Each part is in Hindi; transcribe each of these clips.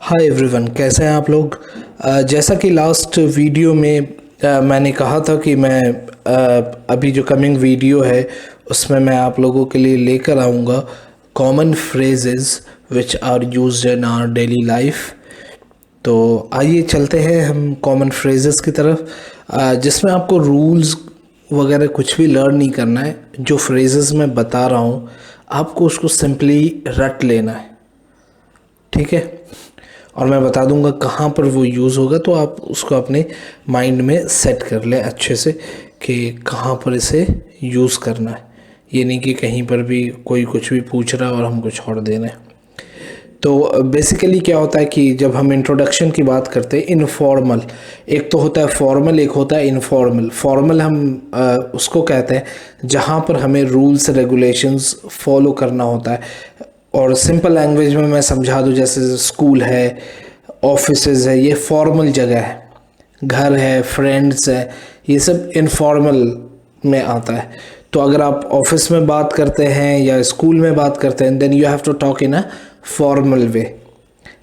हाय एवरीवन, कैसे हैं आप लोग। जैसा कि लास्ट वीडियो में मैंने कहा था कि मैं अभी जो कमिंग वीडियो है उसमें मैं आप लोगों के लिए लेकर आऊँगा common phrases which are used in our daily life. तो आइए चलते हैं हम कॉमन फ्रेजेस की तरफ, जिसमें आपको रूल्स वगैरह कुछ भी लर्न नहीं करना है। जो फ्रेजेस मैं बता रहा हूँ आपको उसको सिंपली रट लेना है, ठीक है। और मैं बता दूंगा कहाँ पर वो यूज़ होगा, तो आप उसको अपने माइंड में सेट कर लें अच्छे से कि कहाँ पर इसे यूज़ करना है। ये नहीं कि कहीं पर भी कोई कुछ भी पूछ रहा है और हमको छोड़ देना है। तो बेसिकली क्या होता है कि जब हम इंट्रोडक्शन की बात करते हैं, इनफॉर्मल एक तो होता है फॉर्मल, एक होता है इनफॉर्मल। फॉर्मल हम उसको कहते हैं जहाँ पर हमें रूल्स रेगुलेशंस फॉलो करना होता है। और सिंपल लैंग्वेज में मैं समझा दूँ, जैसे स्कूल है, ऑफिसेज है, ये फॉर्मल जगह है। घर है, फ्रेंड्स है, ये सब इनफॉर्मल में आता है। तो अगर आप ऑफिस में बात करते हैं या स्कूल में बात करते हैं, then you have to talk in a formal way.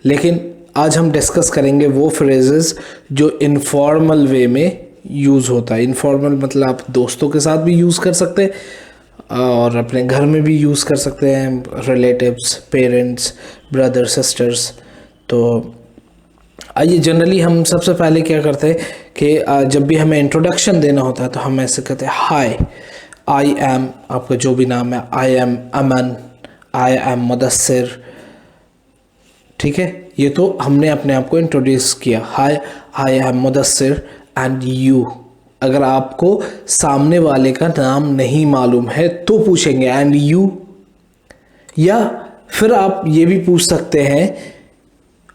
लेकिन आज हम डिस्कस करेंगे वो फ्रेजेस जो इनफॉर्मल वे में यूज़ होता है। इनफॉर्मल मतलब आप दोस्तों के साथ भी यूज़ कर सकते हैं और अपने घर में भी यूज़ कर सकते हैं, रिलेटिव्स, पेरेंट्स, ब्रदर, सिस्टर्स। तो आइए, जनरली हम सबसे पहले क्या करते हैं कि जब भी हमें इंट्रोडक्शन देना होता है तो हम ऐसे कहते हैं हाय, आई एम, आपका जो भी नाम है, I M Aman, I am Mudassir, ठीक है। ये तो हमने अपने आप को इंट्रोड्यूस किया, hi I am Mudassir and you. अगर आपको सामने वाले का नाम नहीं मालूम है तो पूछेंगे एंड यू, या फिर आप ये भी पूछ सकते हैं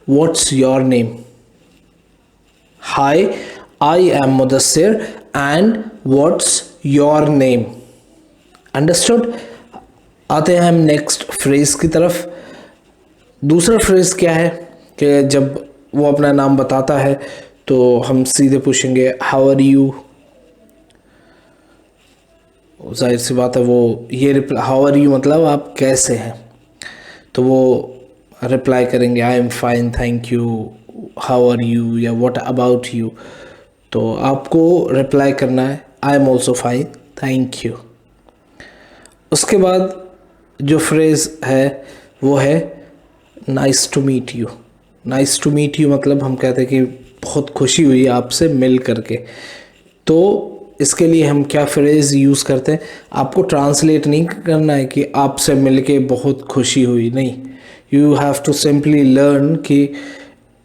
what's your name. Hi I am Mudassir and what's your name. Understood. आते हैं हम नेक्स्ट फ्रेज की तरफ। दूसरा फ्रेज क्या है कि जब वो अपना नाम बताता है तो हम सीधे पूछेंगे हाउ आर यू। जाहिर सी बात है, वो ये रिप्लाई, हाउ आर यू मतलब आप कैसे हैं, तो वो रिप्लाई करेंगे I am fine thank you, how are you, या व्हाट अबाउट यू। तो आपको रिप्लाई करना है I am also fine thank you. उसके बाद जो फ्रेज़ है वो है nice to meet you. Nice to meet you मतलब हम कहते हैं कि बहुत खुशी हुई आपसे मिल करके। तो इसके लिए हम क्या फ्रेज़ यूज़ करते हैं, आपको ट्रांसलेट नहीं करना है कि आपसे मिल के बहुत खुशी हुई, नहीं। You have to simply learn कि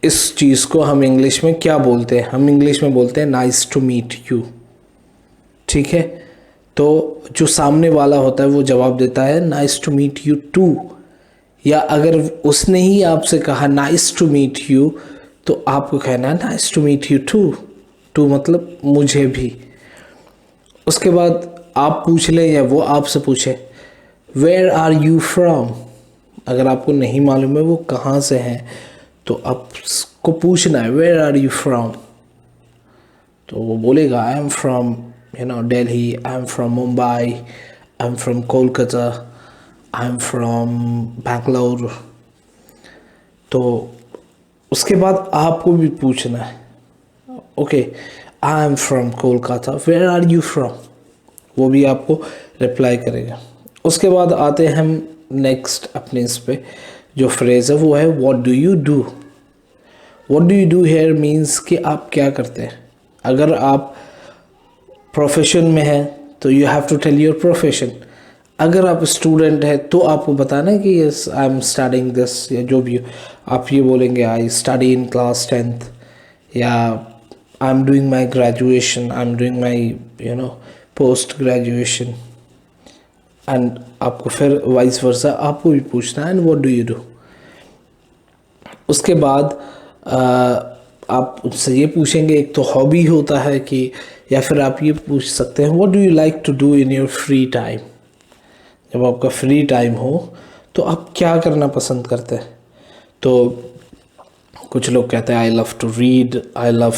इस चीज़ को हम इंग्लिश में क्या बोलते हैं। हम इंग्लिश में बोलते हैं नाइस टू मीट यू, ठीक है। तो जो सामने वाला होता है वो जवाब देता है nice to meet you too, या अगर उसने ही आपसे कहा नाइस टू मीट यू तो आपको कहना है nice to meet you too. Too मतलब मुझे भी। उसके बाद आप पूछ लें या वो आपसे पूछे वेयर आर यू फ्रॉम। अगर आपको नहीं मालूम है वो कहाँ से हैं तो आपको पूछना है वेयर आर यू फ्रॉम। तो वो बोलेगा I am from Delhi, I am from Mumbai, I am from Kolkata, I am from Bangalore. तो उसके बाद आपको भी पूछना है okay I am from Kolkata, where are you from. वो भी आपको रिप्लाई करेगा। उसके बाद आते हैं हम नेक्स्ट अपने इस पे जो फ्रेज़ है वो है what do you do. What do you do here means कि आप क्या करते हैं। अगर आप प्रोफेशन में हैं तो you have to tell your profession. अगर आप स्टूडेंट हैं तो आपको बताना है कि yes I am studying this, या जो भी आप ये बोलेंगे I study in class 10th, या I am doing my graduation, I am doing my post graduation. And आपको फिर वाइस वर्सा आपको भी पूछना है and what do you do. उसके बाद आप उनसे ये पूछेंगे, एक तो हॉबी होता है कि, या फिर आप ये पूछ सकते हैं what do you like to do in your free time. जब आपका फ्री टाइम हो तो आप क्या करना पसंद करते हैं। तो कुछ लोग कहते हैं I love to read, I love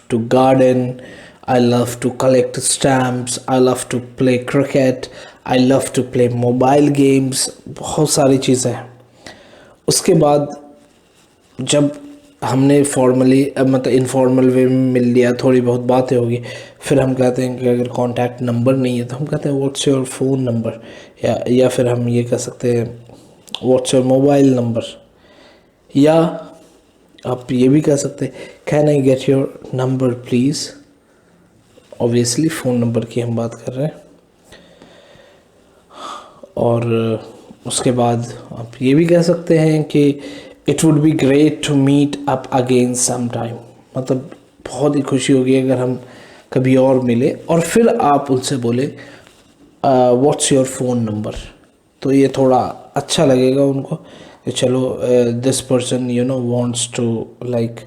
to garden, I love to collect stamps, I love to play cricket, I love to play mobile games. बहुत सारी चीज़ें हैं। उसके बाद जब हमने फॉर्मली मतलब इनफॉर्मल वे में मिल लिया, थोड़ी बहुत बातें होगी, फिर हम कहते हैं कि अगर कॉन्टैक्ट नंबर नहीं है तो हम कहते हैं व्हाट्स योर फ़ोन नंबर, या फिर हम ये कह सकते हैं व्हाट्स योर मोबाइल नंबर, या आप ये भी कह सकते हैं can I get your number please. Obviously phone number की हम बात कर रहे हैं। और उसके बाद आप ये भी कह सकते हैं कि it would be great to meet up again some time, मतलब बहुत ही खुशी होगी अगर हम कभी और मिले, और फिर आप उनसे बोले व्हाट्स योर फ़ोन नंबर। तो ये थोड़ा अच्छा लगेगा उनको कि चलो this person wants to like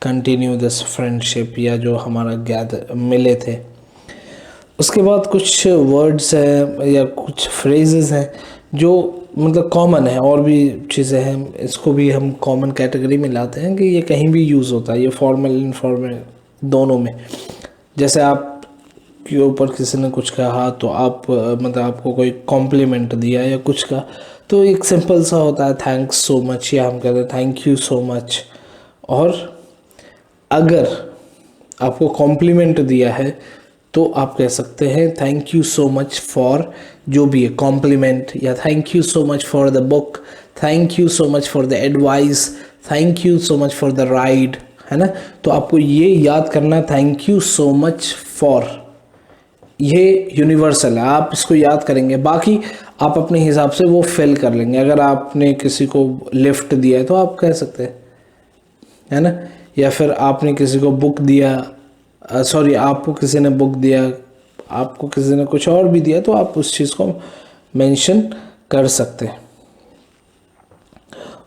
continue this friendship, या जो हमारा गैदर मिले थे। उसके बाद कुछ वर्ड्स हैं या कुछ फ्रेजेस हैं जो मतलब कॉमन है, और भी चीज़ें हैं, इसको भी हम कॉमन कैटेगरी में लाते हैं कि ये कहीं भी यूज़ होता है, ये फॉर्मल इनफॉर्मल दोनों में। जैसे आप के ऊपर किसी ने कुछ कहा तो आप मतलब आपको कोई कॉम्प्लीमेंट दिया या कुछ कहा, तो एक सिंपल सा होता है थैंक्स सो मच, या हम कहते हैं थैंक यू सो मच। और अगर आपको कॉम्प्लीमेंट दिया है तो आप कह सकते हैं thank you so much for जो भी है कॉम्प्लीमेंट, या thank you so much for the book, thank you so much for the advice, thank you so much for the ride, है ना। तो आपको ये याद करना thank you so much for, ये यूनिवर्सल है, आप इसको याद करेंगे, बाकी आप अपने हिसाब से वो फिल कर लेंगे। अगर आपने किसी को लिफ्ट दिया है तो आप कह सकते हैं, है ना, या फिर आपने किसी को बुक दिया, सॉरी आपको किसी ने बुक दिया, आपको किसी ने कुछ और भी दिया, तो आप उस चीज़ को मेंशन कर सकते हैं।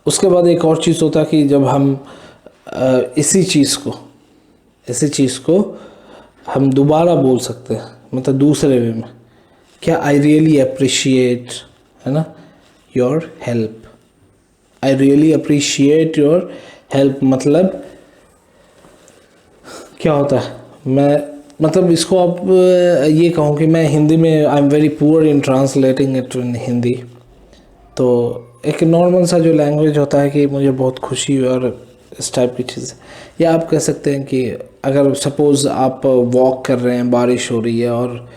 उसके बाद एक और चीज़ होता है कि जब हम इसी चीज़ को हम दोबारा बोल सकते हैं, मतलब दूसरे वे में, क्या आई रियली अप्रिशिएट, है ना, your help, I really appreciate your help, मतलब क्या होता है, मैं मतलब इसको आप ये कहूँ कि मैं हिंदी में I am very poor in translating it in Hindi. तो एक नॉर्मल सा जो लैंग्वेज होता है कि मुझे बहुत खुशी हुई और इस टाइप की चीज़। या आप कह सकते हैं कि अगर सपोज़ आप वॉक कर रहे हैं, बारिश हो रही है और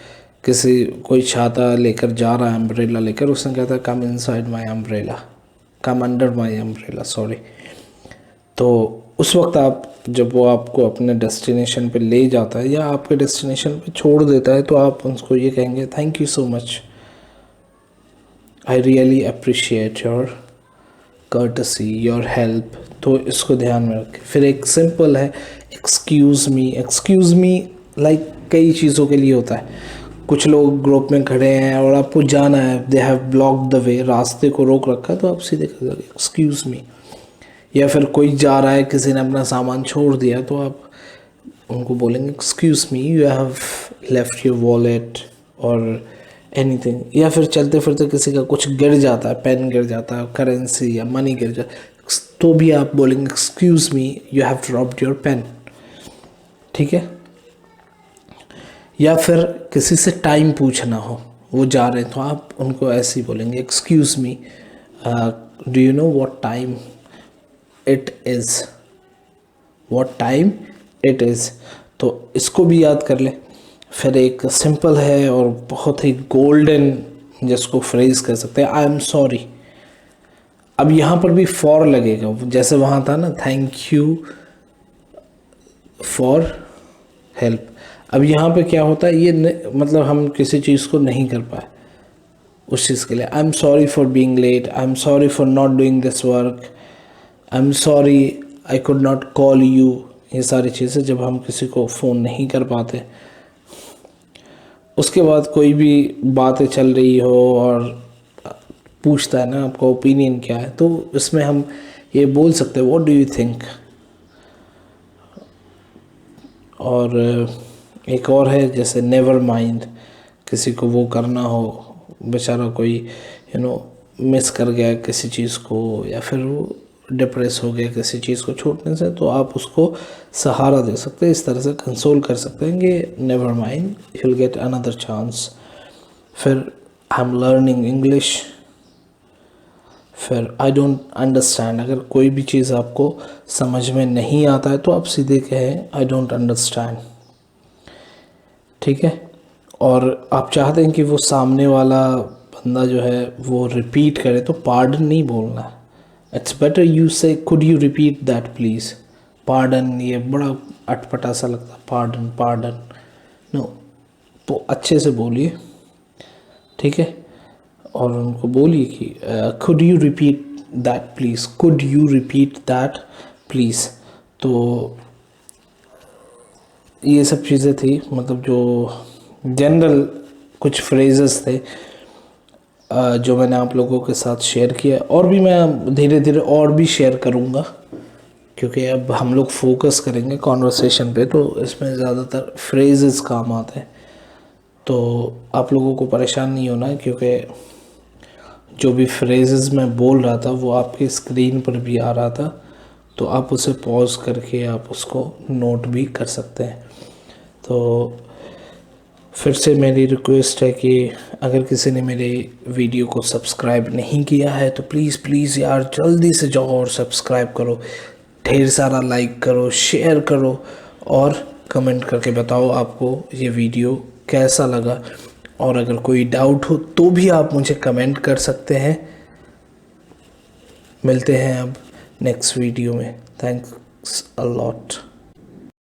किसी कोई छाता लेकर जा रहा है, अम्ब्रेला लेकर, उसने कहता है come inside my umbrella, come under my umbrella, sorry. तो उस वक्त आप जब वो आपको अपने डेस्टिनेशन पे ले जाता है या आपके डेस्टिनेशन पे छोड़ देता है, तो आप उसको ये कहेंगे thank you so much, I really appreciate your courtesy, your help. तो इसको ध्यान में रखें। फिर एक सिंपल है एक्सक्यूज़ मी लाइक कई चीज़ों के लिए होता है। कुछ लोग ग्रुप में खड़े हैं और आपको जाना है, they have block the way, रास्ते को रोक रखा है, तो आप सीधे कह सकते एक्सक्यूज़ मी। या फिर कोई जा रहा है, किसी ने अपना सामान छोड़ दिया, तो आप उनको बोलेंगे excuse me, you have left your wallet और एनीथिंग। या फिर चलते फिरते किसी का कुछ गिर जाता है, पेन गिर जाता है, करेंसी या मनी गिर जाता है, तो भी आप बोलेंगे excuse me, you have dropped your pen, ठीक है। या फिर किसी से टाइम पूछना हो, वो जा रहे हैं, तो आप उनको ऐसे ही बोलेंगे excuse me, do you know what time it is, what time it is. तो इसको भी याद कर लें। फिर एक सिंपल है और बहुत ही गोल्डन, जिसको फ्रेज़ कह सकते हैं, आई एम सॉरी। अब यहाँ पर भी फॉर लगेगा, जैसे वहाँ था ना थैंक यू फॉर हेल्प। अब यहाँ पे क्या होता है, ये मतलब हम किसी चीज़ को नहीं कर पाए, उस चीज़ के लिए I am sorry for being late, I am sorry for not doing this work, I am sorry I could not call you. ये सारी चीज़ें जब हम किसी को फ़ोन नहीं कर पाते। उसके बाद कोई भी बातें चल रही हो और पूछता है ना आपका ओपिनियन क्या है, तो इसमें हम ये बोल सकते हैं व्हाट डू यू थिंक। और एक और है जैसे नेवर माइंड, किसी को वो करना हो, बेचारा कोई मिस कर गया किसी चीज़ को, या फिर वो डिप्रेस हो गया किसी चीज़ को छूटने से, तो आप उसको सहारा दे सकते हैं, इस तरह से कंसोल कर सकते हैं कि never mind, you will get another chance. फिर आई एम लर्निंग इंग्लिश, फिर आई डोंट अंडरस्टैंड। अगर कोई भी चीज़ आपको समझ में नहीं आता है तो आप सीधे कहें आई डोंट अंडरस्टैंड, ठीक है। और आप चाहते हैं कि वो सामने वाला बंदा जो है वो रिपीट करे तो पार्डन नहीं बोलना है। इट्स बेटर यू से could you repeat that please. Pardon ये बड़ा अटपटा सा लगता है, पार्डन पार्डन नो। तो अच्छे से बोलिए, ठीक है। और उनको बोलिए कि could you repeat that please, could you repeat that please. तो ये सब चीज़ें थी, मतलब जो जनरल कुछ फ्रेजेस थे जो मैंने आप लोगों के साथ शेयर किया। और भी मैं धीरे धीरे और भी शेयर करूँगा, क्योंकि अब हम लोग फोकस करेंगे कॉन्वर्सेशन पे, तो इसमें ज़्यादातर फ्रेजेस काम आते हैं। तो आप लोगों को परेशान नहीं होना है, क्योंकि जो भी फ्रेजेस मैं बोल रहा था वो आपके स्क्रीन पर भी आ रहा था, तो आप उसे पॉज करके आप उसको नोट भी कर सकते हैं। तो फिर से मेरी रिक्वेस्ट है कि अगर किसी ने मेरे वीडियो को सब्सक्राइब नहीं किया है तो प्लीज़ प्लीज़ यार जल्दी से जाओ और सब्सक्राइब करो, ढेर सारा लाइक करो, शेयर करो और कमेंट करके बताओ आपको ये वीडियो कैसा लगा। और अगर कोई डाउट हो तो भी आप मुझे कमेंट कर सकते हैं। मिलते हैं अब नेक्स्ट वीडियो में। Thanks a lot.